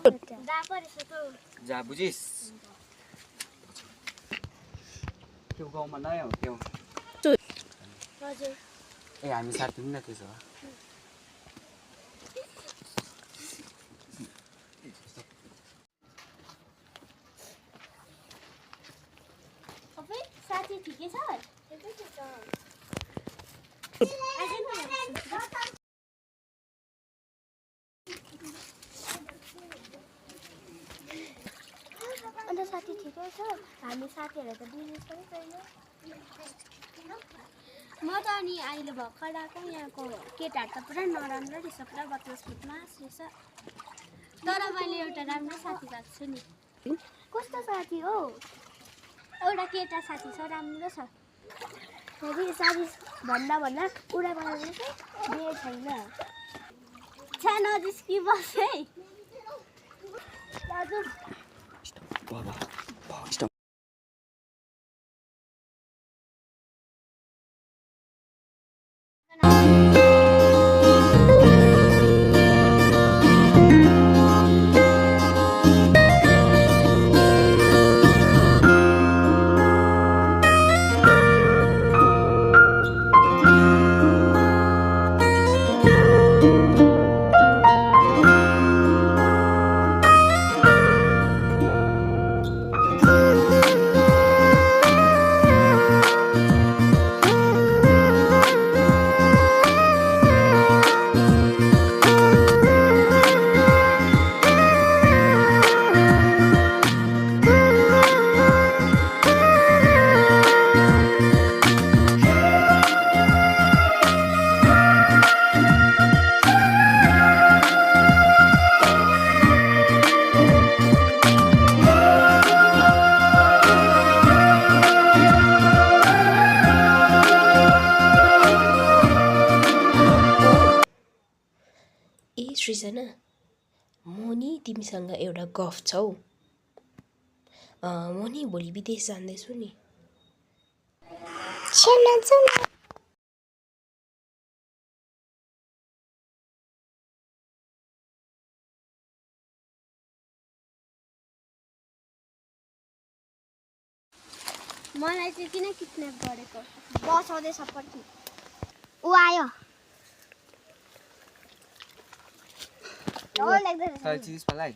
जा बुझिस त्यो गाउँमा नयाँ हो त्यो हजुर ए हामी साथी हुँ न त्यसो भए सबै साथी ठिकै छ अन्त साथी ठिकै छ हामी साथीहरू त बिजनेस पनि छैन म त अनि अहिले भर्खर आएको यहाँको केटाहरू त पुरा नराम्रो रहेछ पुरा बदमास फुटमास रहेछ तर मैले एउटा राम्रो साथी भएको छु नि कस्तो साथी हो एउटा केटा साथी छ राम्रो छ फेरि साथी भन्दा कुरा बनाउने बिहे छैन छ्या नजिस्की बस है दाजु सृजना म नि तिमीसँग एउटा गफ छ हौ म नि भोलि विदेश जाँदैछु नि मलाई चाहिँ किन किडन्याप गरेको बस आउँदैछ पर्खि ऊ आयो साल चिज पलाई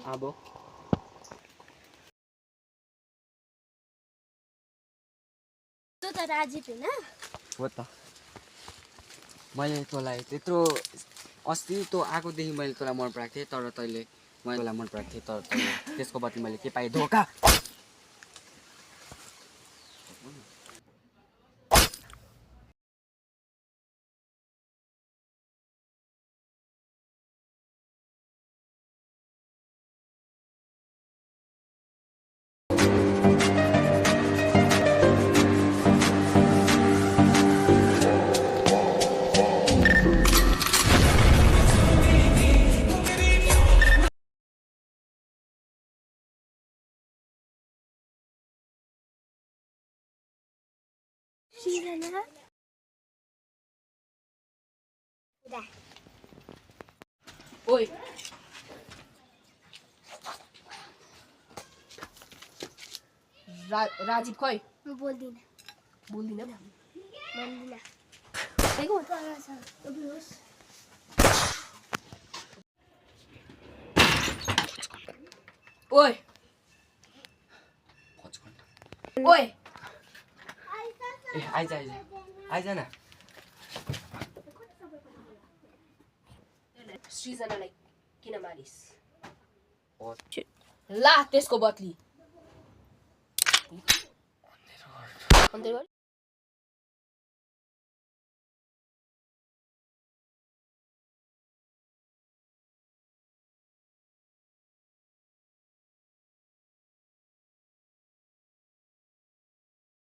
अब तँ त राजी थिएन हो त मैले तँलाई त्यत्रो अस्ति तँ आएकोदेखि मैले तँलाई मन पराएको थिएँ तर तैँले मैले तँलाई मन पराएको थिएँ तर तैँले त्यसको बदली मैले के पाएँ धोका सृजना ओइ राजीव खै म बोल्दिन बोल्दिन भन्दिन ओइ ओइ ए आइज आइज आइज न सृजनालाई किन मारिस ओ ला त्यसको बदली